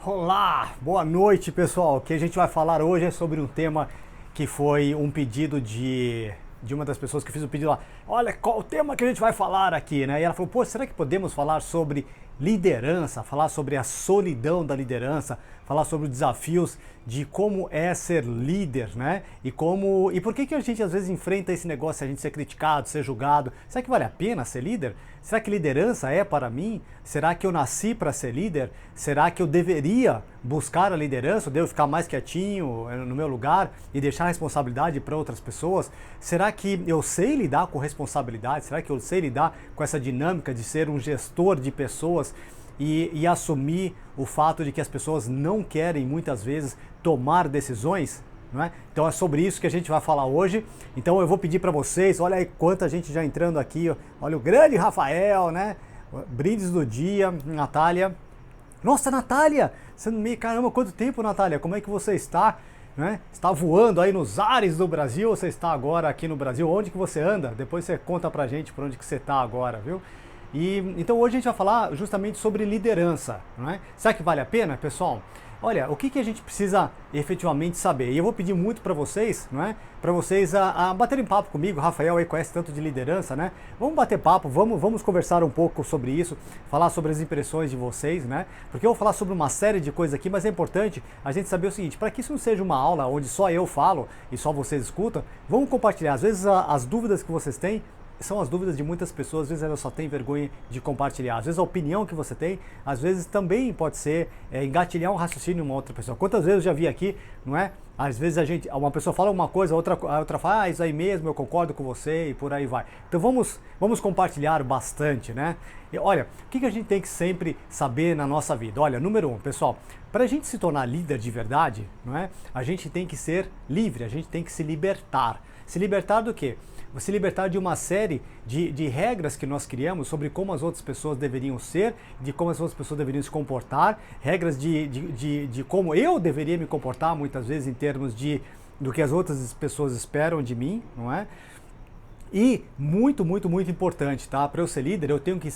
Olá, boa noite pessoal. O que a gente vai falar hoje é sobre um tema que foi um pedido de uma das pessoas que fez o pedido lá. Olha, qual o tema que a gente vai falar aqui, né? E ela falou, pô, será que podemos falar sobre liderança, falar sobre a solidão da liderança, falar sobre os desafios de como é ser líder, né? E por que a gente às vezes enfrenta esse negócio de a gente ser criticado, ser julgado? Será que vale a pena ser líder? Será que liderança é para mim? Será que eu nasci para ser líder? Será que eu deveria buscar a liderança? Eu devo ficar mais quietinho no meu lugar e deixar a responsabilidade para outras pessoas? Será que eu sei lidar com responsabilidade? Será que eu sei lidar com essa dinâmica de ser um gestor de pessoas e assumir o fato de que as pessoas não querem muitas vezes tomar decisões? Não é? Então é sobre isso que a gente vai falar hoje. Então eu vou pedir para vocês, olha aí quanta gente já entrando aqui, olha o grande Rafael, né? Brindes do dia, Natália. Nossa, Natália! Caramba, quanto tempo, Natália? Como é que você está? Né? Está voando aí nos ares do Brasil ou você está agora aqui no Brasil? Onde que você anda? Depois você conta pra gente por onde que você está agora, viu? Então hoje a gente vai falar justamente sobre liderança, não é? Será que vale a pena, pessoal? Olha, o que a gente precisa efetivamente saber? E eu vou pedir muito para vocês, não é? Para vocês a baterem papo comigo. O Rafael aí conhece tanto de liderança, né? Vamos bater papo, vamos conversar um pouco sobre isso, falar sobre as impressões de vocês, né? Porque eu vou falar sobre uma série de coisas aqui, mas é importante a gente saber o seguinte, para que isso não seja uma aula onde só eu falo e só vocês escutam, vamos compartilhar. Às vezes as dúvidas que vocês têm são as dúvidas de muitas pessoas, às vezes elas só têm vergonha de compartilhar. Às vezes a opinião que você tem, às vezes também pode ser engatilhar um raciocínio em uma outra pessoa. Quantas vezes eu já vi aqui, não é? Às vezes uma pessoa fala uma coisa, a outra fala, isso aí mesmo, eu concordo com você e por aí vai. Então vamos compartilhar bastante, né? E olha, o que a gente tem que sempre saber na nossa vida? Olha, número 1, pessoal, para a gente se tornar líder de verdade, não é? A gente tem que ser livre, a gente tem que se libertar. Se libertar do quê? Se libertar de uma série de regras que nós criamos sobre como as outras pessoas deveriam ser, de como as outras pessoas deveriam se comportar, regras de como eu deveria me comportar muitas vezes em termos do que as outras pessoas esperam de mim, não é? E muito importante, tá? Para eu ser líder, eu tenho que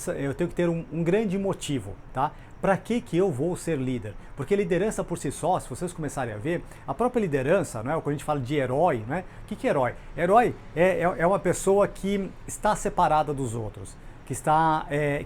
ter um grande motivo, tá? Para que eu vou ser líder? Porque liderança por si só, se vocês começarem a ver, a própria liderança, né? Quando a gente fala de herói, né? O que é herói? Herói é uma pessoa que está separada dos outros,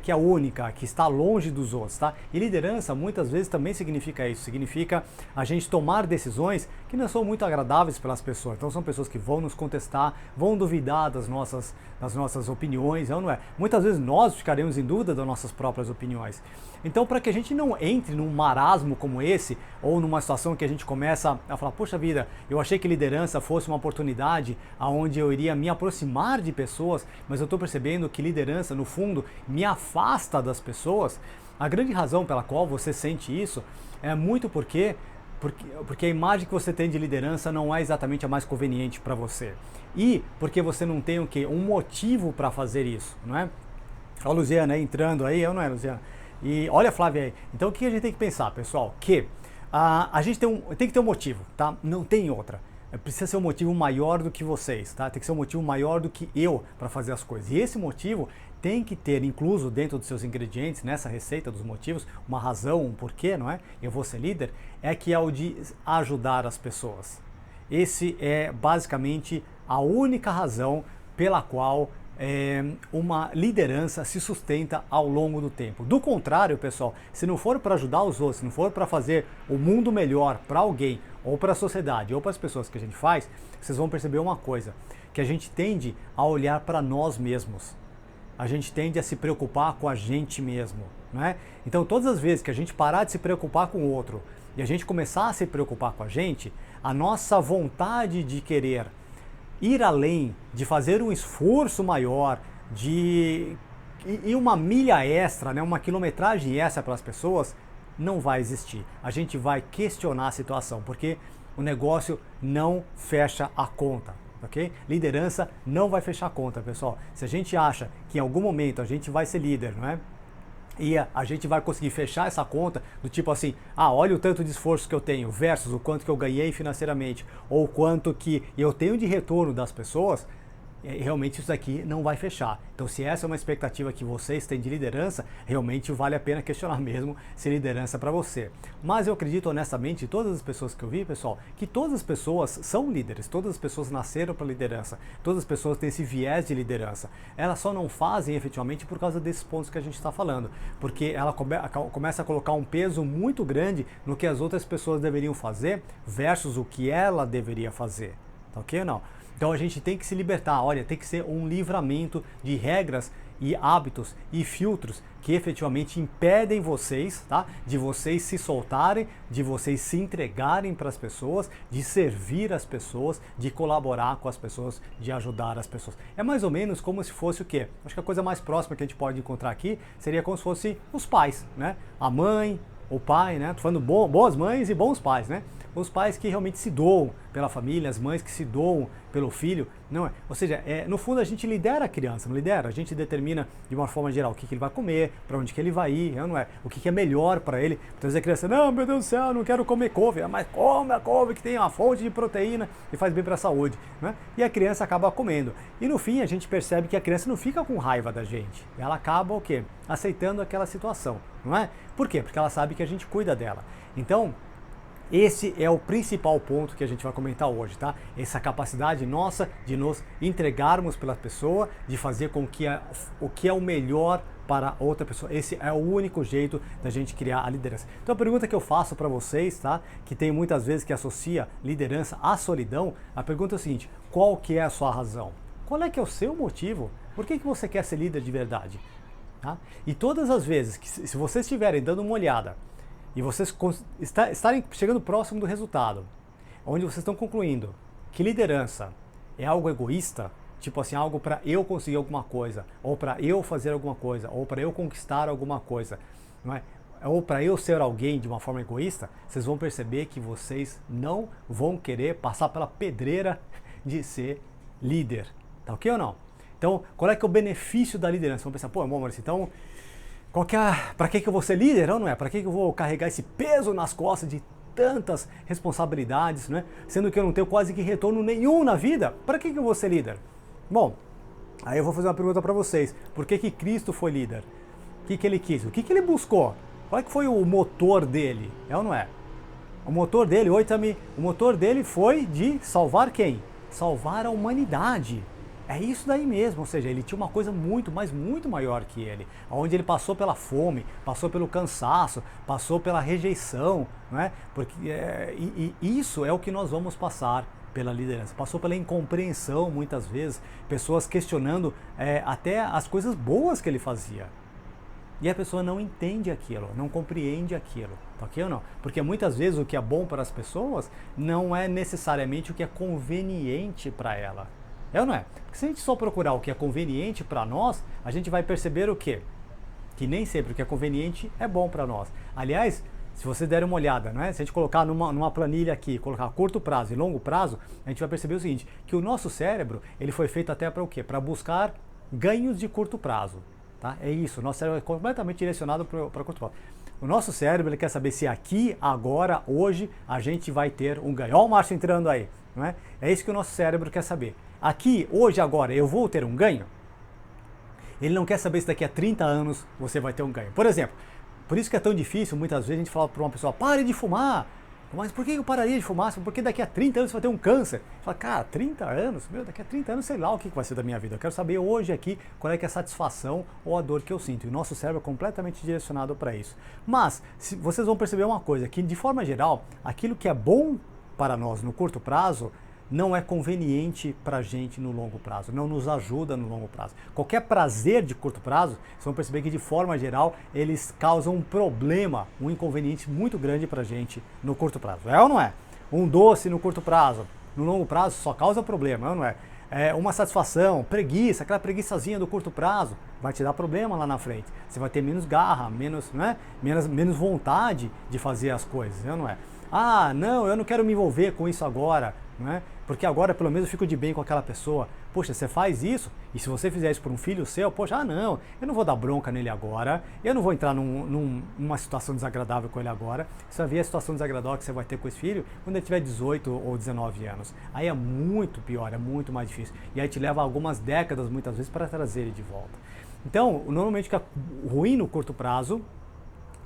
que é única, que está longe dos outros, tá? E liderança muitas vezes também significa isso, significa a gente tomar decisões que não são muito agradáveis pelas pessoas. Então são pessoas que vão nos contestar, vão duvidar das nossas opiniões, não é? Muitas vezes nós ficaremos em dúvida das nossas próprias opiniões. Então, para que a gente não entre num marasmo como esse, ou numa situação que a gente começa a falar, poxa vida, eu achei que liderança fosse uma oportunidade onde eu iria me aproximar de pessoas, mas eu estou percebendo que liderança, no fundo, me afasta das pessoas. A grande razão pela qual você sente isso é muito porque a imagem que você tem de liderança não é exatamente a mais conveniente para você. E porque você não tem o quê? Um motivo para fazer isso, não é? Olha a Luziana aí entrando aí, não é, Luziana? E olha a Flávia aí. Então o que a gente tem que pensar, pessoal? Que a gente tem que ter um motivo, tá? Não tem outra. Precisa ser um motivo maior do que vocês, tá? Tem que ser um motivo maior do que eu para fazer as coisas. E esse motivo tem que ter incluso dentro dos seus ingredientes, nessa receita dos motivos, uma razão, um porquê, não é? Eu vou ser líder, que é o de ajudar as pessoas. Esse é basicamente a única razão pela qual uma liderança se sustenta ao longo do tempo. Do contrário, pessoal, se não for para ajudar os outros, se não for para fazer o mundo melhor para alguém, ou para a sociedade, ou para as pessoas que a gente faz, vocês vão perceber uma coisa, que a gente tende a olhar para nós mesmos. A gente tende a se preocupar com a gente mesmo, né? Então, todas as vezes que a gente parar de se preocupar com o outro e a gente começar a se preocupar com a nossa vontade de querer ir além, de fazer um esforço maior, de ir uma milha extra, né, uma quilometragem extra para as pessoas, não vai existir. A gente vai questionar a situação, porque o negócio não fecha a conta, ok? Liderança não vai fechar a conta, pessoal. Se a gente acha que em algum momento a gente vai ser líder, não é? E a gente vai conseguir fechar essa conta do tipo assim, olha o tanto de esforço que eu tenho versus o quanto que eu ganhei financeiramente ou o quanto que eu tenho de retorno das pessoas, realmente isso daqui não vai fechar. Então, se essa é uma expectativa que vocês têm de liderança, realmente vale a pena questionar mesmo se liderança é para você. Mas eu acredito honestamente, todas as pessoas que eu vi, pessoal, que todas as pessoas são líderes, todas as pessoas nasceram para liderança, todas as pessoas têm esse viés de liderança. Elas só não fazem efetivamente por causa desses pontos que a gente está falando, porque ela começa a colocar um peso muito grande no que as outras pessoas deveriam fazer versus o que ela deveria fazer. Tá ok ou não? Então a gente tem que se libertar, olha, tem que ser um livramento de regras e hábitos e filtros que efetivamente impedem vocês, tá? De vocês se soltarem, de vocês se entregarem para as pessoas, de servir as pessoas, de colaborar com as pessoas, de ajudar as pessoas. É mais ou menos como se fosse o quê? Acho que a coisa mais próxima que a gente pode encontrar aqui seria como se fosse os pais, né? A mãe, o pai, né? Tô falando boas mães e bons pais, né? Os pais que realmente se doam pela família, as mães que se doam pelo filho, não é? Ou seja, no fundo a gente lidera a criança, não lidera? A gente determina de uma forma geral o que ele vai comer, para onde que ele vai ir, não é? O que é melhor para ele. Então a criança, não, meu Deus do céu, não quero comer couve, mas come a couve que tem uma fonte de proteína e faz bem para a saúde, né? E a criança acaba comendo. E no fim a gente percebe que a criança não fica com raiva da gente, ela acaba o quê? Aceitando aquela situação, não é? Por quê? Porque ela sabe que a gente cuida dela. Então, esse é o principal ponto que a gente vai comentar hoje, tá? Essa capacidade nossa de nos entregarmos pela pessoa, de fazer com que o que é o melhor para outra pessoa. Esse é o único jeito da gente criar a liderança. Então a pergunta que eu faço para vocês, tá? Que tem muitas vezes que associa liderança à solidão, a pergunta é o seguinte: qual que é a sua razão? Qual é que é o seu motivo? Por que você quer ser líder de verdade? Tá? E todas as vezes que se vocês estiverem dando uma olhada e vocês estarem chegando próximo do resultado, onde vocês estão concluindo que liderança é algo egoísta, tipo assim, algo para eu conseguir alguma coisa, ou para eu fazer alguma coisa, ou para eu conquistar alguma coisa, não é? Ou para eu ser alguém de uma forma egoísta, vocês vão perceber que vocês não vão querer passar pela pedreira de ser líder. Tá ok ou não? Então, qual é que é o benefício da liderança? Vamos pensar, pô, Maurício, então para que eu vou ser líder, ou não é? Para que eu vou carregar esse peso nas costas de tantas responsabilidades, né? Sendo que eu não tenho quase que retorno nenhum na vida? Para que eu vou ser líder? Bom, aí eu vou fazer uma pergunta para vocês. Por que Cristo foi líder? O que ele quis? O que ele buscou? Qual é que foi o motor dele? É ou não é? O motor dele, o motor dele foi de salvar quem? Salvar a humanidade. É isso daí mesmo, ou seja, ele tinha uma coisa muito, mas muito maior que ele, onde ele passou pela fome, passou pelo cansaço, passou pela rejeição, não é? Porque e isso é o que nós vamos passar pela liderança. Passou pela incompreensão muitas vezes, pessoas questionando até as coisas boas que ele fazia. E a pessoa não entende aquilo, não compreende aquilo, tá ok ou não? Porque muitas vezes o que é bom para as pessoas não é necessariamente o que é conveniente para ela. É ou não é? Porque se a gente só procurar o que é conveniente para nós, a gente vai perceber o quê? Que nem sempre o que é conveniente é bom para nós. Aliás, se você der uma olhada, né? Se a gente colocar numa planilha aqui, colocar curto prazo e longo prazo, a gente vai perceber o seguinte, que o nosso cérebro, ele foi feito até para o quê? Para buscar ganhos de curto prazo. Tá? É isso, o nosso cérebro é completamente direcionado para curto prazo. O nosso cérebro, ele quer saber se aqui, agora, hoje, a gente vai ter um ganho. Olha o Márcio entrando aí, não é? É isso que o nosso cérebro quer saber. Aqui, hoje, agora, eu vou ter um ganho? Ele não quer saber se daqui a 30 anos você vai ter um ganho. Por exemplo, por isso que é tão difícil, muitas vezes, a gente fala para uma pessoa, pare de fumar. Mas por que eu pararia de fumar? Porque daqui a 30 anos você vai ter um câncer. Fala, cara, 30 anos? Meu, daqui a 30 anos sei lá o que vai ser da minha vida. Eu quero saber hoje aqui qual é que é a satisfação ou a dor que eu sinto. E o nosso cérebro é completamente direcionado para isso. Mas, vocês vão perceber uma coisa, que de forma geral, aquilo que é bom para nós no curto prazo, não é conveniente para a gente no longo prazo, não nos ajuda no longo prazo. Qualquer prazer de curto prazo, vocês vão perceber que de forma geral eles causam um problema, um inconveniente muito grande para a gente no curto prazo. É ou não é? Um doce no curto prazo, no longo prazo só causa problema, é ou não é? Uma satisfação, preguiça, aquela preguiçazinha do curto prazo, vai te dar problema lá na frente. Você vai ter menos garra, menos vontade de fazer as coisas, é ou não é? Ah, não, eu não quero me envolver com isso agora, não é? Porque agora pelo menos eu fico de bem com aquela pessoa. Poxa, você faz isso E se você fizer isso por um filho seu, poxa, não, eu não vou dar bronca nele agora, eu não vou entrar numa situação desagradável com ele agora. Você vai ver a situação desagradável que você vai ter com esse filho quando ele tiver 18 ou 19 anos. Aí é muito pior, é muito mais difícil. E aí te leva algumas décadas, muitas vezes, para trazer ele de volta. Então, normalmente o que é ruim no curto prazo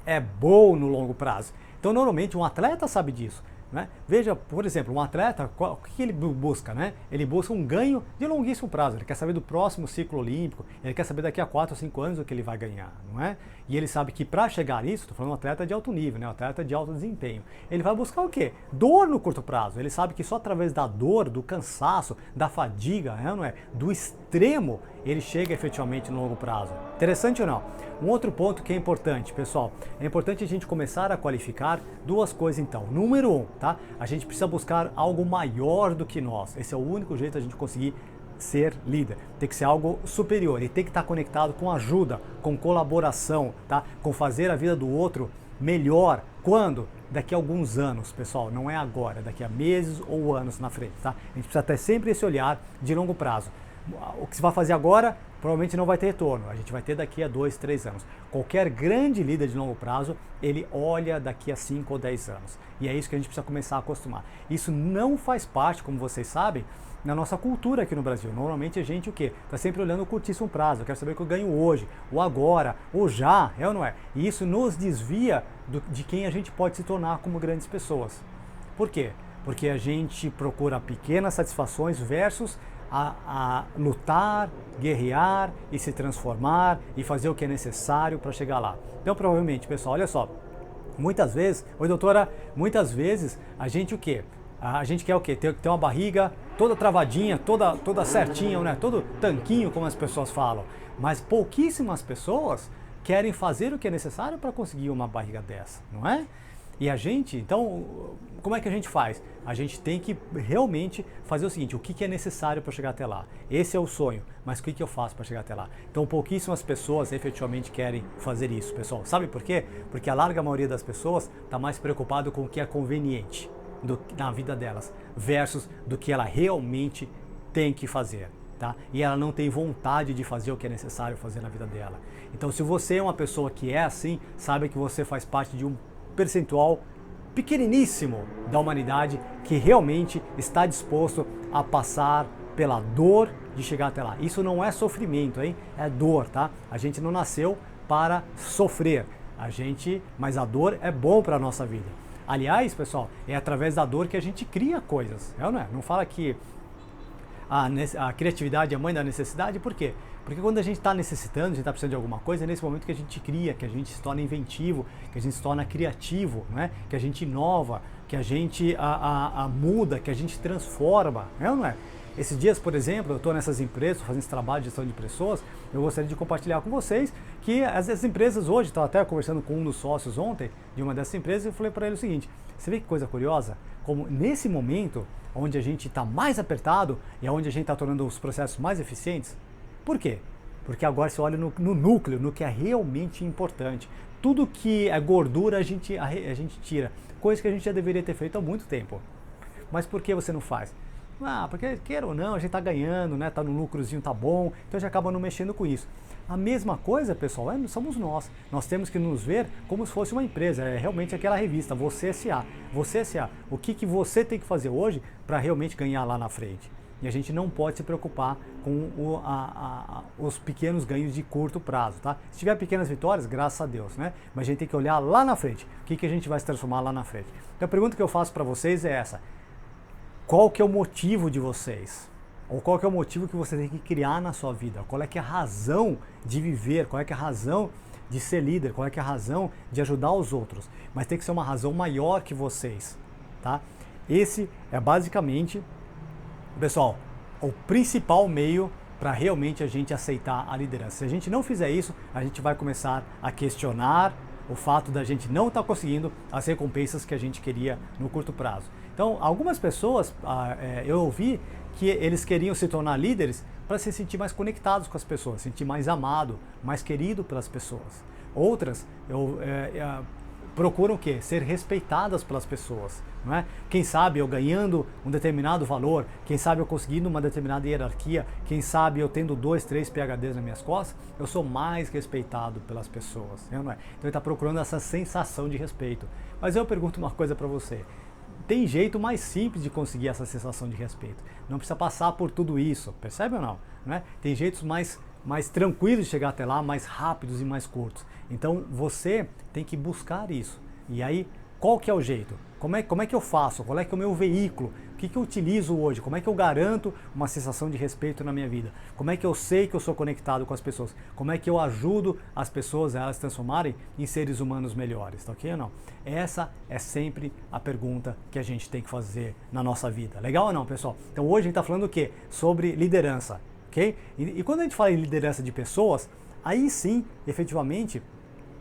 é bom no longo prazo. Então, normalmente, um atleta sabe disso. Né? Veja, por exemplo, um atleta, o que ele busca? Né? Ele busca um ganho de longuíssimo prazo, ele quer saber do próximo ciclo olímpico, ele quer saber daqui a 4 ou 5 anos o que ele vai ganhar, não é? E ele sabe que para chegar nisso, estou falando de um atleta de alto nível, né? Um atleta de alto desempenho, ele vai buscar o quê? Dor no curto prazo, ele sabe que só através da dor, do cansaço, da fadiga, não é? Do extremo, ele chega efetivamente no longo prazo. Interessante ou não? Um outro ponto que é importante, pessoal, é importante a gente começar a qualificar duas coisas então. Número 1, tá? A gente precisa buscar algo maior do que nós. Esse é o único jeito de a gente conseguir ser líder. Tem que ser algo superior e tem que estar conectado com ajuda, com colaboração, tá? Com fazer a vida do outro melhor. Quando? Daqui a alguns anos, pessoal, não é agora, daqui a meses ou anos na frente, tá? A gente precisa ter sempre esse olhar de longo prazo. O que você vai fazer agora provavelmente não vai ter retorno, a gente vai ter daqui a 2, 3 anos. Qualquer grande líder de longo prazo, ele olha daqui a 5 ou 10 anos. E é isso que a gente precisa começar a acostumar. Isso não faz parte, como vocês sabem, na nossa cultura aqui no Brasil. Normalmente a gente o quê? Está sempre olhando o curtíssimo prazo. Eu quero saber o que eu ganho hoje, ou agora, ou já, é ou não é? E isso nos desvia de quem a gente pode se tornar como grandes pessoas. Por quê? Porque a gente procura pequenas satisfações versus a lutar, guerrear e se transformar e fazer o que é necessário para chegar lá. Então, provavelmente, pessoal, olha só, muitas vezes, oi doutora, muitas vezes a gente o quê? A gente quer o quê? Ter uma barriga toda travadinha, toda certinha, né? Todo tanquinho, como as pessoas falam. Mas pouquíssimas pessoas querem fazer o que é necessário para conseguir uma barriga dessa, não é? E a gente, então, como é que a gente faz? A gente tem que realmente fazer o seguinte, o que é necessário para chegar até lá? Esse é o sonho, mas o que eu faço para chegar até lá? Então, pouquíssimas pessoas efetivamente querem fazer isso, pessoal. Sabe por quê? Porque a larga maioria das pessoas está mais preocupado com o que é conveniente na vida delas, versus do que ela realmente tem que fazer. Tá? E ela não tem vontade de fazer o que é necessário fazer na vida dela. Então, se você é uma pessoa que é assim, saiba que você faz parte de um percentual pequeniníssimo da humanidade que realmente está disposto a passar pela dor de chegar até lá. Isso não é sofrimento, hein? É dor, tá? A gente não nasceu para sofrer. Mas a dor é bom para a nossa vida. Aliás, pessoal, é através da dor que a gente cria coisas. É ou não é? Não fala que a criatividade é a mãe da necessidade, por quê? Porque quando a gente está necessitando, a gente está precisando de alguma coisa, é nesse momento que a gente cria, que a gente se torna inventivo, que a gente se torna criativo, né? Que a gente inova, que a gente muda, que a gente transforma, é ou não é? Esses dias, por exemplo, eu estou nessas empresas, fazendo esse trabalho de gestão de pessoas, eu gostaria de compartilhar com vocês que as empresas hoje, estava até conversando com um dos sócios ontem, de uma dessas empresas, e eu falei para ele o seguinte, você vê que coisa curiosa? Como nesse momento, onde a gente está mais apertado e onde a gente está tornando os processos mais eficientes. Por quê? Porque agora você olha no núcleo, no que é realmente importante. Tudo que é gordura a gente tira, coisa que a gente já deveria ter feito há muito tempo. Mas por que você não faz? Porque queira ou não, a gente está ganhando, né? Tá no lucrozinho, tá bom, então a gente acaba não mexendo com isso. A mesma coisa, pessoal, somos nós. Nós temos que nos ver como se fosse uma empresa, é realmente aquela revista, Você S.A. Você S.A. O que você tem que fazer hoje para realmente ganhar lá na frente? E a gente não pode se preocupar com os pequenos ganhos de curto prazo, tá? Se tiver pequenas vitórias, graças a Deus, né? Mas a gente tem que olhar lá na frente. O que a gente vai se transformar lá na frente? Então a pergunta que eu faço para vocês é essa. Qual que é o motivo de vocês? Ou qual que é o motivo que você tem que criar na sua vida? Qual é que é a razão de viver? Qual é que é a razão de ser líder? Qual é que é a razão de ajudar os outros? Mas tem que ser uma razão maior que vocês, tá? Esse é basicamente, pessoal, o principal meio para realmente a gente aceitar a liderança. Se a gente não fizer isso, a gente vai começar a questionar o fato da gente não estar conseguindo as recompensas que a gente queria no curto prazo. Então, algumas pessoas, eu ouvi que eles queriam se tornar líderes para se sentir mais conectados com as pessoas, se sentir mais amado, mais querido pelas pessoas. Outras, procuram o quê? Ser respeitadas pelas pessoas, não é? Quem sabe eu ganhando um determinado valor, quem sabe eu conseguindo uma determinada hierarquia, quem sabe eu tendo 2, 3 PhDs nas minhas costas, eu sou mais respeitado pelas pessoas, não é? Então ele está procurando essa sensação de respeito. Mas eu pergunto uma coisa para você. Tem jeito mais simples de conseguir essa sensação de respeito. Não precisa passar por tudo isso, percebe ou não? Né? Tem jeitos mais tranquilos de chegar até lá, mais rápidos e mais curtos. Então você tem que buscar isso. E aí, qual que é o jeito? Como é que eu faço? Qual é que é o meu veículo? O que eu utilizo hoje? Como é que eu garanto uma sensação de respeito na minha vida? Como é que eu sei que eu sou conectado com as pessoas? Como é que eu ajudo as pessoas a elas se transformarem em seres humanos melhores? Tá ok ou não? Essa é sempre a pergunta que a gente tem que fazer na nossa vida. Legal ou não, pessoal? Então hoje a gente está falando o quê? Sobre liderança, ok? E quando a gente fala em liderança de pessoas, aí sim, efetivamente,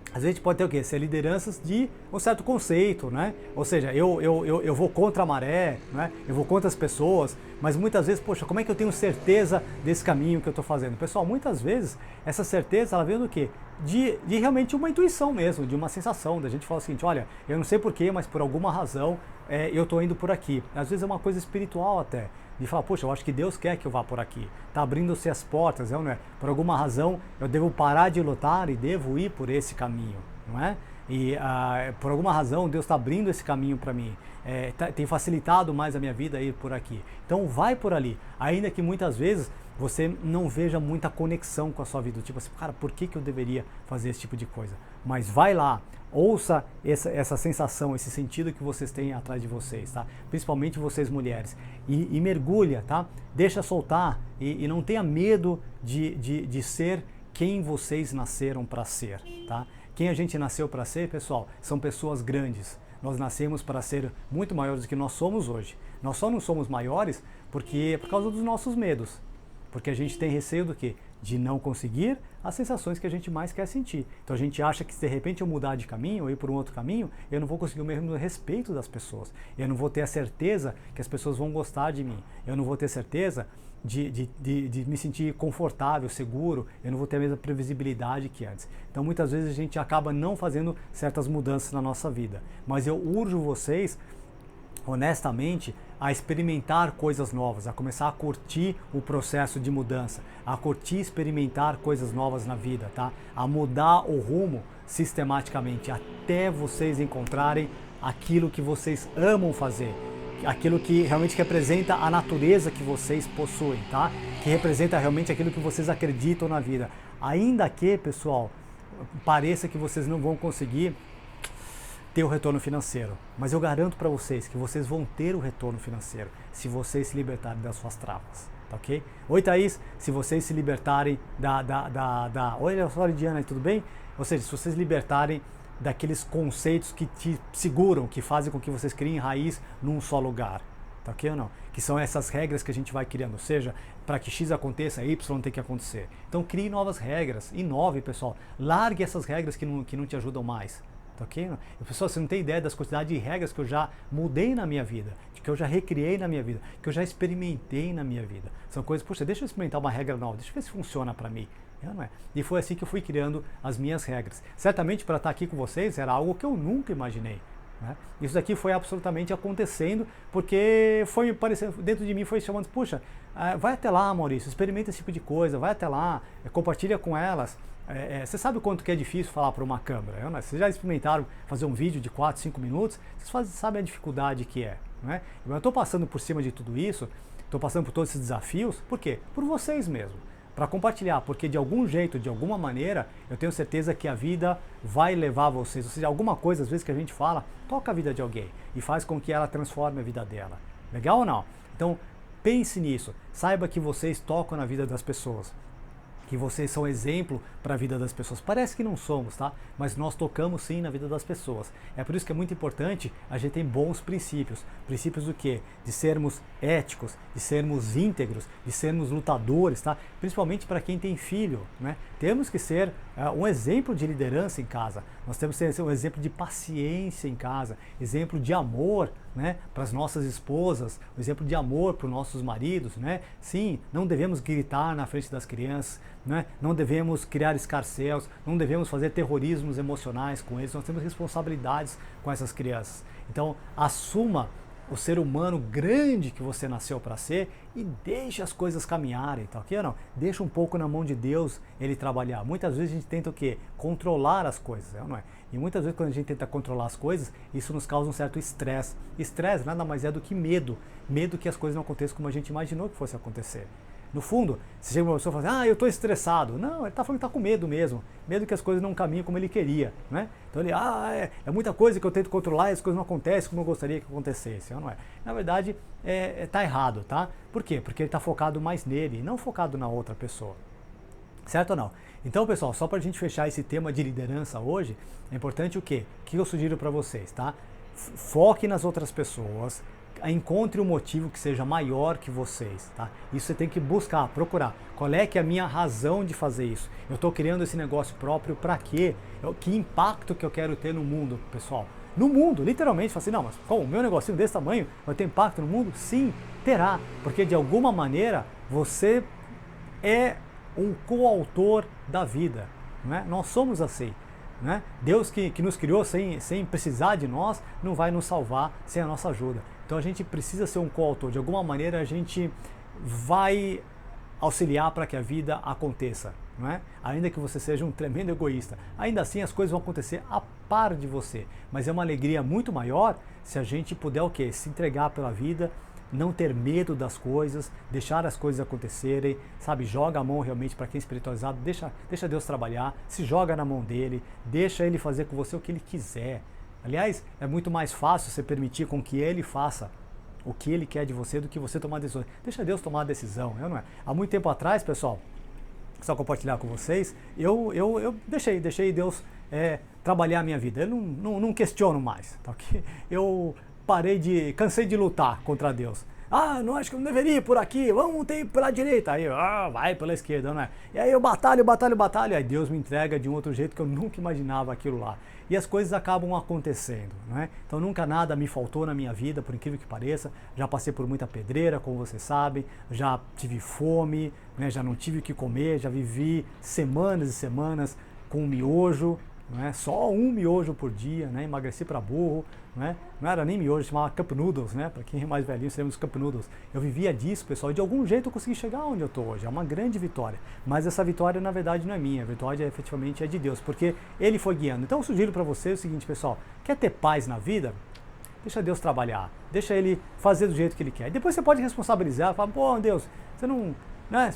às vezes a gente pode ter o quê? Ser lideranças de um certo conceito, né? Ou seja, eu vou contra a maré, né? Eu vou contra as pessoas, mas muitas vezes, poxa, como é que eu tenho certeza desse caminho que eu estou fazendo? Pessoal, muitas vezes essa certeza, ela vem do quê? De realmente uma intuição mesmo, de uma sensação, da gente falar o seguinte, olha, eu não sei porquê, mas por alguma razão eu estou indo por aqui. Às vezes é uma coisa espiritual até, de falar, poxa, eu acho que Deus quer que eu vá por aqui. Está abrindo-se as portas, não é? Por alguma razão eu devo parar de lutar e devo ir por esse caminho, não é? E por alguma razão Deus está abrindo esse caminho para mim, tem facilitado mais a minha vida ir por aqui. Então vai por ali, ainda que muitas vezes você não veja muita conexão com a sua vida, tipo assim, cara, por que eu deveria fazer esse tipo de coisa? Mas vai lá, ouça essa sensação, esse sentido que vocês têm atrás de vocês, tá? Principalmente vocês mulheres, e mergulha, tá? Deixa soltar e não tenha medo de ser quem vocês nasceram para ser, tá? Quem a gente nasceu para ser, pessoal, são pessoas grandes. Nós nascemos para ser muito maiores do que nós somos hoje. Nós só não somos maiores por causa dos nossos medos. Porque a gente tem receio do quê? De não conseguir as sensações que a gente mais quer sentir. Então a gente acha que se de repente eu mudar de caminho ou ir por um outro caminho, eu não vou conseguir o mesmo respeito das pessoas. Eu não vou ter a certeza que as pessoas vão gostar de mim. Eu não vou ter certeza de me sentir confortável, seguro. Eu não vou ter a mesma previsibilidade que antes. Então muitas vezes a gente acaba não fazendo certas mudanças na nossa vida. Mas eu urjo vocês, honestamente, a experimentar coisas novas, a começar a curtir o processo de mudança, a curtir experimentar coisas novas na vida, tá? A mudar o rumo sistematicamente até vocês encontrarem aquilo que vocês amam fazer, aquilo que realmente representa a natureza que vocês possuem, tá? Que representa realmente aquilo que vocês acreditam na vida. Ainda que, pessoal, pareça que vocês não vão conseguir ter o retorno financeiro, mas eu garanto para vocês que vocês vão ter o retorno financeiro se vocês se libertarem das suas travas, tá ok? Oi, Thaís, se vocês se libertarem Oi, Lidiana, tudo bem? Ou seja, se vocês libertarem daqueles conceitos que te seguram, que fazem com que vocês criem raiz num só lugar, tá ok ou não? Que são essas regras que a gente vai criando, ou seja, para que X aconteça, Y tem que acontecer. Então crie novas regras, inove, pessoal, largue essas regras que não te ajudam mais. Tá ok? Pessoal, você não tem ideia das quantidades de regras que eu já mudei na minha vida, que eu já recriei na minha vida, que eu já experimentei na minha vida. São coisas, puxa, deixa eu experimentar uma regra nova, deixa eu ver se funciona para mim. Não é? E foi assim que eu fui criando as minhas regras. Certamente para estar aqui com vocês era algo que eu nunca imaginei. Né? Isso daqui foi absolutamente acontecendo porque foi parecendo, dentro de mim foi chamando, puxa, vai até lá, Maurício, experimenta esse tipo de coisa, vai até lá, compartilha com elas. Você sabe o quanto que é difícil falar para uma câmera? Vocês já experimentaram fazer um vídeo de 4, 5 minutos? Vocês sabem a dificuldade que é. Né? Eu estou passando por cima de tudo isso, estou passando por todos esses desafios, por quê? Por vocês mesmo. Para compartilhar, porque de algum jeito, de alguma maneira, eu tenho certeza que a vida vai levar vocês. Ou seja, alguma coisa, às vezes, que a gente fala, toca a vida de alguém e faz com que ela transforme a vida dela. Legal ou não? Então, pense nisso. Saiba que vocês tocam na vida das pessoas. Que vocês são exemplo para a vida das pessoas. Parece que não somos, tá? Mas nós tocamos sim na vida das pessoas. É por isso que é muito importante a gente ter bons princípios. Princípios do quê? De sermos éticos, de sermos íntegros, de sermos lutadores, tá? Principalmente para quem tem filho, né? Temos que ser um exemplo de liderança em casa. Nós temos que ser um exemplo de paciência em casa, exemplo de amor, né, para as nossas esposas, um exemplo de amor para os nossos maridos, né? Sim, não devemos gritar na frente das crianças, né? Não devemos criar escarcéus, não devemos fazer terrorismos emocionais com eles, nós temos responsabilidades com essas crianças. Então, assuma o ser humano grande que você nasceu para ser e deixe as coisas caminharem, tá ok ou não? Deixa um pouco na mão de Deus ele trabalhar. Muitas vezes a gente tenta o quê? Controlar as coisas, não é? E muitas vezes quando a gente tenta controlar as coisas, isso nos causa um certo estresse. Estresse nada mais é do que medo. Medo que as coisas não aconteçam como a gente imaginou que fosse acontecer. No fundo, se chega uma pessoa e fala assim, eu estou estressado. Não, ele está falando que está com medo mesmo. Medo que as coisas não caminhem como ele queria, né? Então ele, é muita coisa que eu tento controlar e as coisas não acontecem como eu gostaria que acontecesse, não é? Na verdade, está errado, tá? Por quê? Porque ele está focado mais nele e não focado na outra pessoa. Certo ou não? Então, pessoal, só para a gente fechar esse tema de liderança hoje, é importante o quê? O que eu sugiro para vocês, tá? Foque nas outras pessoas, encontre um motivo que seja maior que vocês, tá? Isso você tem que buscar, procurar. Qual é que é a minha razão de fazer isso? Eu estou criando esse negócio próprio para quê? Que impacto que eu quero ter no mundo, pessoal? No mundo, literalmente, fala assim, não, mas como, o meu negocinho desse tamanho vai ter impacto no mundo? Sim, terá, porque de alguma maneira você é um coautor da vida, não é? Nós somos assim. Né? Deus que nos criou sem precisar de nós, não vai nos salvar sem a nossa ajuda. Então a gente precisa ser um coautor. De alguma maneira a gente vai auxiliar para que a vida aconteça. Não é? Ainda que você seja um tremendo egoísta. Ainda assim as coisas vão acontecer a par de você. Mas é uma alegria muito maior se a gente puder o quê? Se entregar pela vida, não ter medo das coisas, deixar as coisas acontecerem, sabe? Joga a mão realmente para quem é espiritualizado, deixa Deus trabalhar, se joga na mão dele, deixa ele fazer com você o que ele quiser. Aliás, é muito mais fácil você permitir com que ele faça o que ele quer de você do que você tomar decisões. Deixa Deus tomar a decisão, não é? Há muito tempo atrás, pessoal, só compartilhar com vocês, eu deixei Deus trabalhar a minha vida. Eu não questiono mais, tá ok? Eu cansei de lutar contra Deus. Não, acho que eu não deveria ir por aqui, vamos ter pela direita. Aí, vai pela esquerda, não é? E aí eu batalho, aí Deus me entrega de um outro jeito que eu nunca imaginava aquilo lá. E as coisas acabam acontecendo, não é? Então nunca nada me faltou na minha vida, por incrível que pareça. Já passei por muita pedreira, como vocês sabem, já tive fome, né? Já não tive o que comer, já vivi semanas e semanas com miojo, não é? Só um miojo por dia, né? Emagreci para burro, né? Não era nem miojo, chamava Cup Noodles, né? Para quem é mais velhinho, seremos Cup Noodles. Eu vivia disso, pessoal, e de algum jeito eu consegui chegar onde eu estou hoje. É uma grande vitória. Mas essa vitória, na verdade, não é minha. A vitória, efetivamente, é de Deus, porque Ele foi guiando. Então, eu sugiro para você o seguinte, pessoal: quer ter paz na vida? Deixa Deus trabalhar. Deixa Ele fazer do jeito que Ele quer. E depois você pode responsabilizar, falar, pô, Deus, você não... né?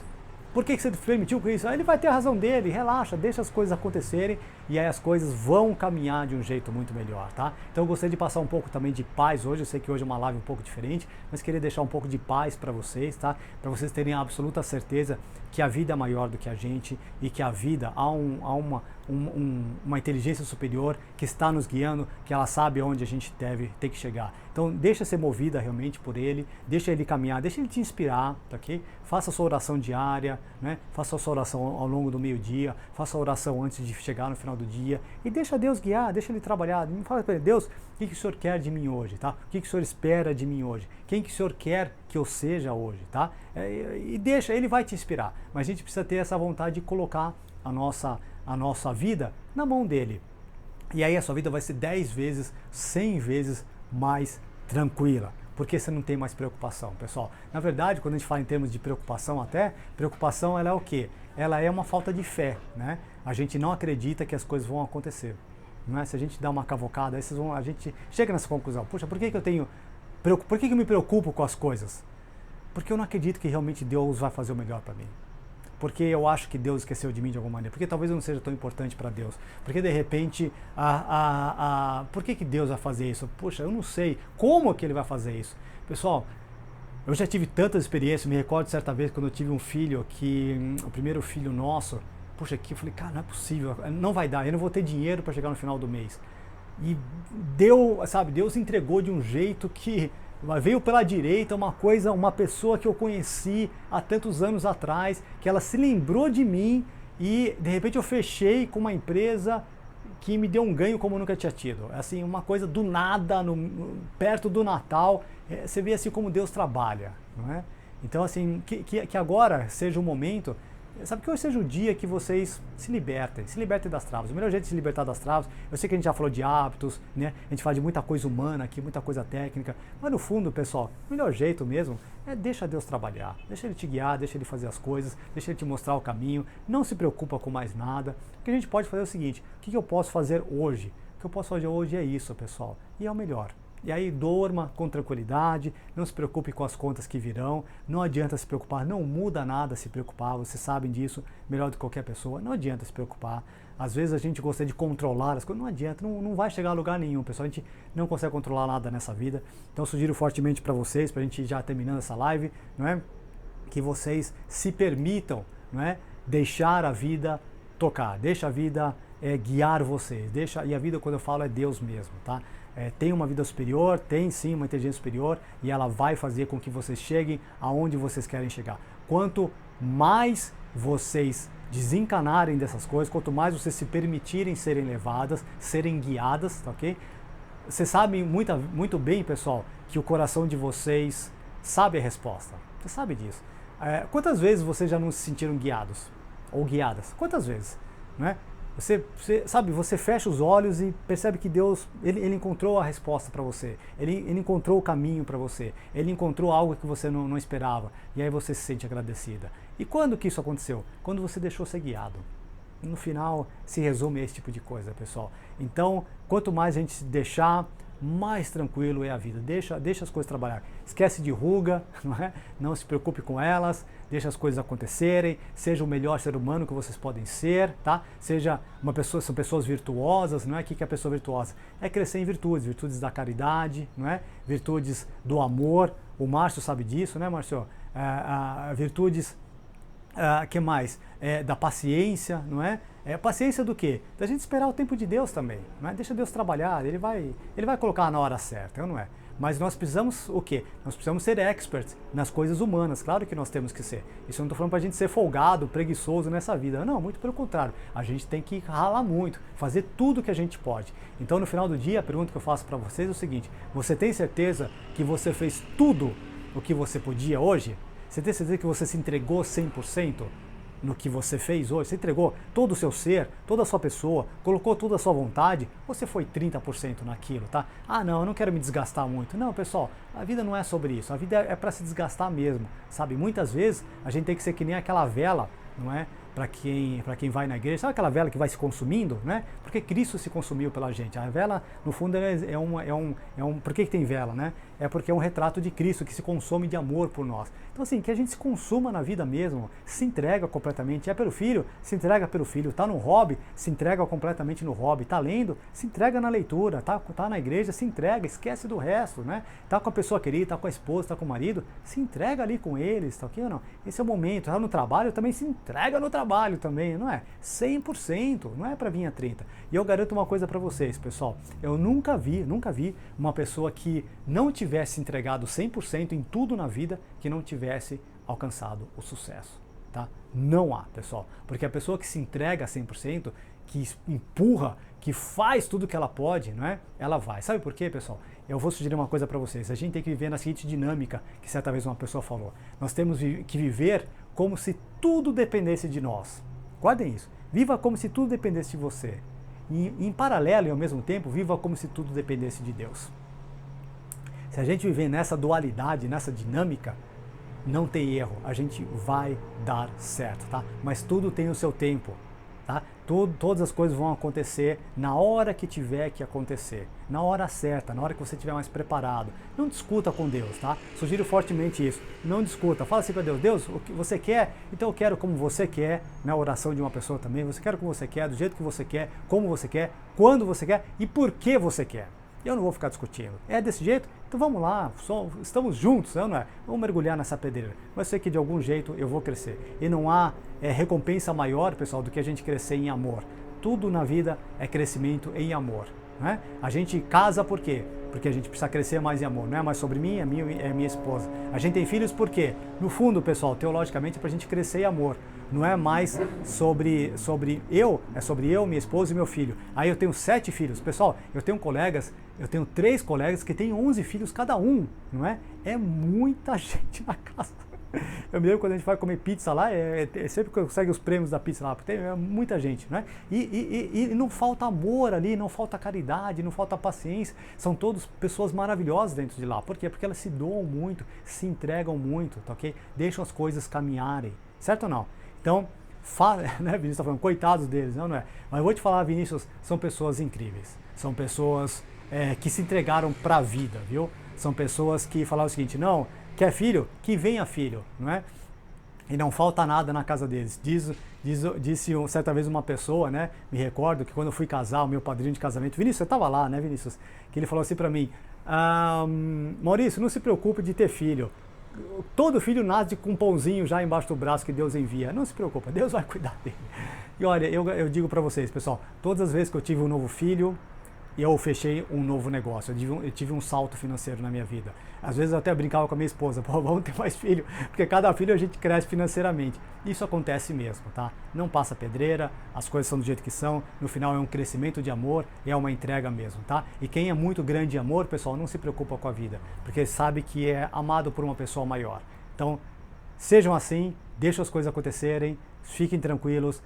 Por que você permitiu com isso? Aí ele vai ter a razão dele, relaxa, deixa as coisas acontecerem e aí as coisas vão caminhar de um jeito muito melhor, tá? Então eu gostaria de passar um pouco também de paz hoje, eu sei que hoje é uma live um pouco diferente, mas queria deixar um pouco de paz para vocês, tá? Para vocês terem a absoluta certeza que a vida é maior do que a gente e que a vida há uma inteligência superior que está nos guiando, que ela sabe onde a gente tem que chegar. Então deixa ser movida realmente por Ele, deixa Ele caminhar, deixa Ele te inspirar, tá ok? Faça a sua oração diária, né? Faça a sua oração ao longo do meio-dia, faça a oração antes de chegar no final do dia e deixa Deus guiar, deixa Ele trabalhar. Me fala para Ele, Deus, o que o Senhor quer de mim hoje, tá? O que o Senhor espera de mim hoje? Quem que o Senhor quer que eu seja hoje, tá? E deixa, Ele vai te inspirar, mas a gente precisa ter essa vontade de colocar a nossa vida na mão dele. E aí a sua vida vai ser 10 vezes, 100 vezes mais tranquila, porque você não tem mais preocupação, pessoal. Na verdade, quando a gente fala em termos de preocupação preocupação ela é o quê? Ela é uma falta de fé, né? A gente não acredita que as coisas vão acontecer, não é? Se a gente dá uma cavocada, a gente chega nessa conclusão, puxa, por que eu me preocupo com as coisas? Porque eu não acredito que realmente Deus vai fazer o melhor para mim. Porque eu acho que Deus esqueceu de mim de alguma maneira, porque talvez eu não seja tão importante para Deus, porque de repente, por que Deus vai fazer isso? Puxa, eu não sei como que Ele vai fazer isso. Pessoal, eu já tive tantas experiências, me recordo certa vez quando eu tive um filho, o primeiro filho nosso, puxa, aqui eu falei, cara, não é possível, não vai dar, eu não vou ter dinheiro para chegar no final do mês. E Deus entregou de um jeito que veio pela direita uma pessoa que eu conheci há tantos anos atrás, que ela se lembrou de mim e de repente eu fechei com uma empresa que me deu um ganho como eu nunca tinha tido. Assim, uma coisa do nada, perto do Natal, você vê assim como Deus trabalha, não é? Então assim, que agora seja o momento, sabe, que hoje seja o dia que vocês se libertem das travas. O melhor jeito de se libertar das travas, eu sei que a gente já falou de hábitos, né? A gente fala de muita coisa humana aqui, muita coisa técnica, mas no fundo, pessoal, o melhor jeito mesmo é deixa Deus trabalhar, deixa Ele te guiar, deixa Ele fazer as coisas, deixa Ele te mostrar o caminho, não se preocupa com mais nada. O que a gente pode fazer é o seguinte, o que eu posso fazer hoje? O que eu posso fazer hoje é isso, pessoal, e é o melhor. E aí durma com tranquilidade, não se preocupe com as contas que virão, não adianta se preocupar, não muda nada se preocupar, vocês sabem disso melhor do que qualquer pessoa, não adianta se preocupar. Às vezes a gente gosta de controlar as coisas, não adianta, não vai chegar a lugar nenhum, pessoal, a gente não consegue controlar nada nessa vida. Então eu sugiro fortemente para vocês, para a gente já terminando essa live, não é? Que vocês se permitam, não é? Deixar a vida tocar, deixa a vida guiar vocês, e a vida, quando eu falo, é Deus mesmo, tá? Tem uma vida superior, tem sim uma inteligência superior, e ela vai fazer com que vocês cheguem aonde vocês querem chegar. Quanto mais vocês desencanarem dessas coisas, quanto mais vocês se permitirem serem levadas, serem guiadas, tá ok? Vocês sabem muito bem, pessoal, que o coração de vocês sabe a resposta. Você sabe disso. Quantas vezes vocês já não se sentiram guiados? Ou guiadas? Quantas vezes? Não é? Você fecha os olhos e percebe que Deus, ele encontrou a resposta para você, ele encontrou o caminho para você, ele encontrou algo que você não esperava, e aí você se sente agradecida. E quando que isso aconteceu? Quando você deixou ser guiado. No final, se resume a esse tipo de coisa, pessoal. Então, quanto mais a gente se deixar, mais tranquilo é a vida. Deixa as coisas trabalhar. Esquece de ruga, não é? Não se preocupe com elas, deixa as coisas acontecerem, seja o melhor ser humano que vocês podem ser, tá? Seja uma pessoa, são pessoas virtuosas, não é? O que é a pessoa virtuosa? É crescer em virtudes da caridade, não é? Virtudes do amor. O Márcio sabe disso, né, Márcio? Virtudes, que mais? Da paciência, não é? Paciência do quê? Da gente esperar o tempo de Deus também, não é? Deixa Deus trabalhar, Ele vai colocar na hora certa, não é? Mas nós precisamos o quê? Nós precisamos ser experts nas coisas humanas, claro que nós temos que ser. Isso eu não estou falando para a gente ser folgado, preguiçoso nessa vida, não, muito pelo contrário. A gente tem que ralar muito, fazer tudo o que a gente pode. Então no final do dia, a pergunta que eu faço para vocês é o seguinte, você tem certeza que você fez tudo o que você podia hoje? Você tem certeza que você se entregou 100%? No que você fez hoje, você entregou todo o seu ser, toda a sua pessoa, colocou toda a sua vontade, ou você foi 30% naquilo, tá? Ah, não, eu não quero me desgastar muito. Não, pessoal, a vida não é sobre isso, a vida é para se desgastar mesmo, sabe? Muitas vezes a gente tem que ser que nem aquela vela, não é? Para quem vai na igreja, sabe aquela vela que vai se consumindo, né? Porque Cristo se consumiu pela gente. A vela, no fundo, por que tem vela, né? É porque é um retrato de Cristo que se consome de amor por nós. Então, assim, que a gente se consuma na vida mesmo, se entrega completamente. É pelo Filho, se entrega pelo Filho. Tá no hobby, se entrega completamente no hobby. Tá lendo, se entrega na leitura. Tá na igreja, se entrega, esquece do resto, né? Tá com a pessoa querida, tá com a esposa, tá com o marido, se entrega ali com eles, tá ok ou não? Esse é o momento. Tá no trabalho, também se entrega no trabalho também, não é? 100%, não é para vir a 30%. E eu garanto uma coisa para vocês, pessoal. Eu nunca vi uma pessoa que não tivesse entregado 100% em tudo na vida que não tivesse alcançado o sucesso, tá? Não há, pessoal. Porque a pessoa que se entrega 100%, que empurra, que faz tudo que ela pode, não é? Ela vai. Sabe por quê, pessoal? Eu vou sugerir uma coisa para vocês. A gente tem que viver na seguinte dinâmica que certa vez uma pessoa falou. Nós temos que viver como se tudo dependesse de nós. Guardem isso. Viva como se tudo dependesse de você. E, em paralelo e ao mesmo tempo, viva como se tudo dependesse de Deus. Se a gente viver nessa dualidade, nessa dinâmica, não tem erro. A gente vai dar certo, tá? Mas tudo tem o seu tempo, tá? Todas as coisas vão acontecer na hora que tiver que acontecer. Na hora certa, na hora que você estiver mais preparado. Não discuta com Deus, tá? Sugiro fortemente isso. Não discuta. Fala assim para Deus, Deus, o que você quer? Então eu quero como você quer, na oração de uma pessoa também. Você quer como você quer, do jeito que você quer, como você quer, quando você quer e por que você quer. Eu não vou ficar discutindo. É desse jeito? Então vamos lá, estamos juntos, não é? Vamos mergulhar nessa pedreira. Mas eu sei que de algum jeito eu vou crescer. E não há recompensa maior, pessoal, do que a gente crescer em amor. Tudo na vida é crescimento em amor. Né? A gente casa por quê? Porque a gente precisa crescer mais em amor. Não é mais sobre mim, é minha esposa. A gente tem filhos porque, no fundo, pessoal, teologicamente, é para a gente crescer em amor. Não é mais sobre eu, é sobre eu, minha esposa e meu filho. Aí eu tenho 7 filhos. Pessoal, eu tenho 3 colegas que têm 11 filhos cada um, não é? É muita gente na casa. Eu me lembro quando a gente vai comer pizza lá, sempre que consegue os prêmios da pizza lá, porque tem muita gente, né? E não falta amor ali, não falta caridade, não falta paciência. São todas pessoas maravilhosas dentro de lá. Por quê? Porque elas se doam muito, se entregam muito, tá ok? Deixam as coisas caminharem, certo ou não? Então, né, Vinícius está falando, coitados deles, não é? Mas eu vou te falar, Vinícius, são pessoas incríveis. São pessoas que se entregaram para a vida, viu? São pessoas que falaram o seguinte, não, quer filho? Que venha filho, não é? E não falta nada na casa deles. Disse certa vez uma pessoa, né? Me recordo que quando eu fui casar, o meu padrinho de casamento, Vinícius, você estava lá, né, Vinícius? Que ele falou assim para mim, Maurício, não se preocupe de ter filho. Todo filho nasce com um pãozinho já embaixo do braço que Deus envia. Não se preocupa, Deus vai cuidar dele. E olha, eu digo para vocês, pessoal, todas as vezes que eu tive um novo filho, eu fechei um novo negócio, eu tive um salto financeiro na minha vida. Às vezes eu até brincava com a minha esposa, pô, vamos ter mais filho, porque cada filho a gente cresce financeiramente. Isso acontece mesmo, tá? Não passa pedreira, as coisas são do jeito que são, no final é um crescimento de amor, é uma entrega mesmo, tá? E quem é muito grande em amor, pessoal, não se preocupa com a vida, porque sabe que é amado por uma pessoa maior. Então, sejam assim, deixem as coisas acontecerem, fiquem tranquilos,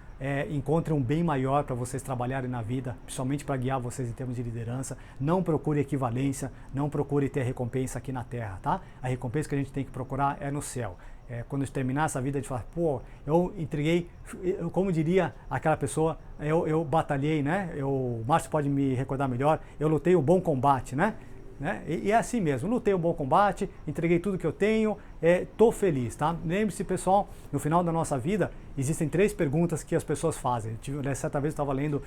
encontrem um bem maior para vocês trabalharem na vida, principalmente para guiar vocês em termos de liderança. Não procure equivalência, não procure ter recompensa aqui na terra, tá? A recompensa que a gente tem que procurar é no céu. Quando a gente terminar essa vida, a gente fala, pô, eu entreguei, como diria aquela pessoa, eu batalhei, né? O Márcio pode me recordar melhor, eu lutei o bom combate, né? E é assim mesmo, lutei um bom combate, entreguei tudo que eu tenho, tô feliz, tá? Lembre-se, pessoal, no final da nossa vida, existem 3 perguntas que as pessoas fazem. Certa vez eu estava lendo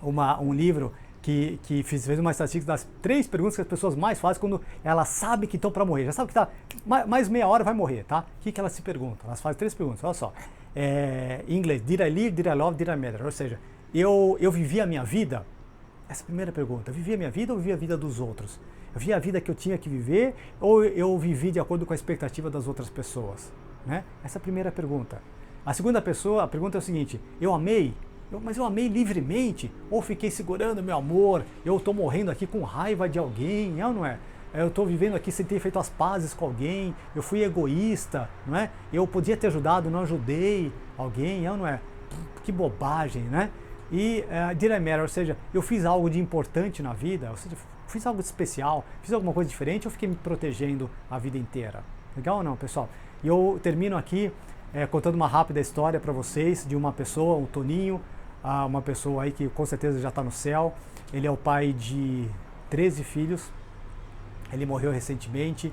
um livro que fez uma estatística das 3 perguntas que as pessoas mais fazem quando elas sabem que estão para morrer. Já sabe que tá mais meia hora vai morrer, tá? O que elas se perguntam? Elas fazem 3 perguntas, olha só. Em inglês, did I live, did I love, did I matter? Ou seja, eu vivi a minha vida. Essa primeira pergunta, eu vivi a minha vida ou vivi a vida dos outros? Eu vivi a vida que eu tinha que viver ou eu vivi de acordo com a expectativa das outras pessoas? Né? Essa é a primeira pergunta. A segunda pergunta é o seguinte, mas eu amei livremente? Ou fiquei segurando meu amor? Eu estou morrendo aqui com raiva de alguém? É ou não é? Eu estou vivendo aqui sem ter feito as pazes com alguém? Eu fui egoísta? Não é? Eu podia ter ajudado, não ajudei alguém? É ou não é? Que bobagem, né? E did I matter? Ou seja, eu fiz algo de importante na vida, ou seja, fiz algo de especial, fiz alguma coisa diferente ou fiquei me protegendo a vida inteira? Legal ou não, pessoal? E eu termino aqui contando uma rápida história para vocês de uma pessoa, o Toninho, uma pessoa aí que com certeza já está no céu. Ele é o pai de 13 filhos, ele morreu recentemente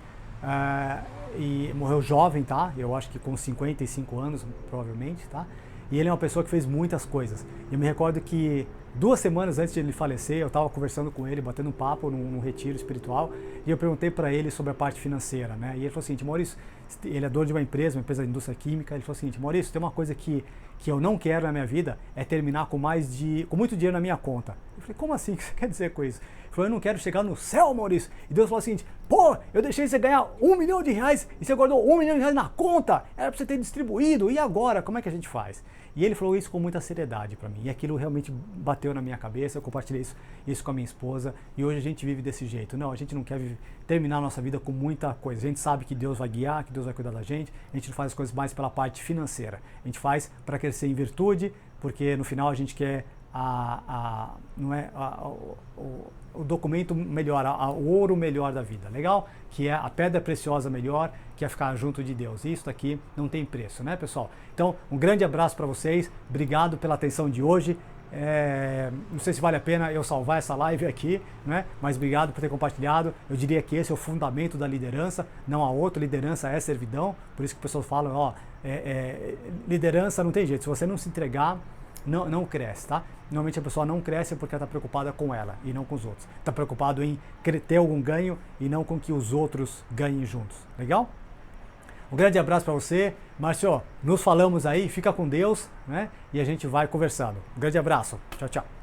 e morreu jovem, tá? Eu acho que com 55 anos, provavelmente, tá? E ele é uma pessoa que fez muitas coisas. Eu me recordo que 2 semanas antes de ele falecer, eu estava conversando com ele, batendo um papo num retiro espiritual, e eu perguntei para ele sobre a parte financeira, né? E ele falou assim, Maurício, ele é dono de uma empresa de indústria química, ele falou assim, Maurício, tem uma coisa que eu não quero na minha vida, é terminar com muito dinheiro na minha conta. Eu falei, como assim? O que você quer dizer com isso? Ele falou, eu não quero chegar no céu, Maurício. E Deus falou assim, pô, eu deixei você ganhar R$1 milhão e você guardou R$1 milhão na conta, era para você ter distribuído, e agora, como é que a gente faz? E ele falou isso com muita seriedade para mim, e aquilo realmente bateu na minha cabeça, eu compartilhei isso com a minha esposa, e hoje a gente vive desse jeito. Não, a gente não quer terminar a nossa vida com muita coisa, a gente sabe que Deus vai guiar, que Deus vai cuidar da gente, a gente não faz as coisas mais pela parte financeira, a gente faz para crescer em virtude, porque no final a gente quer o documento melhor, o ouro melhor da vida, legal? Que é a pedra preciosa melhor, que é ficar junto de Deus. Isso aqui não tem preço, né, pessoal? Então, um grande abraço para vocês, obrigado pela atenção de hoje. Não sei se vale a pena eu salvar essa live aqui, né? Mas obrigado por ter compartilhado. Eu diria que esse é o fundamento da liderança, não há outro. Liderança é servidão, por isso que pessoas falam, liderança não tem jeito, se você não se entregar, não cresce, tá? Normalmente a pessoa não cresce porque ela está preocupada com ela e não com os outros. Está preocupado em ter algum ganho e não com que os outros ganhem juntos. Legal? Um grande abraço para você. Márcio, nos falamos aí, fica com Deus, né? E a gente vai conversando. Um grande abraço. Tchau, tchau.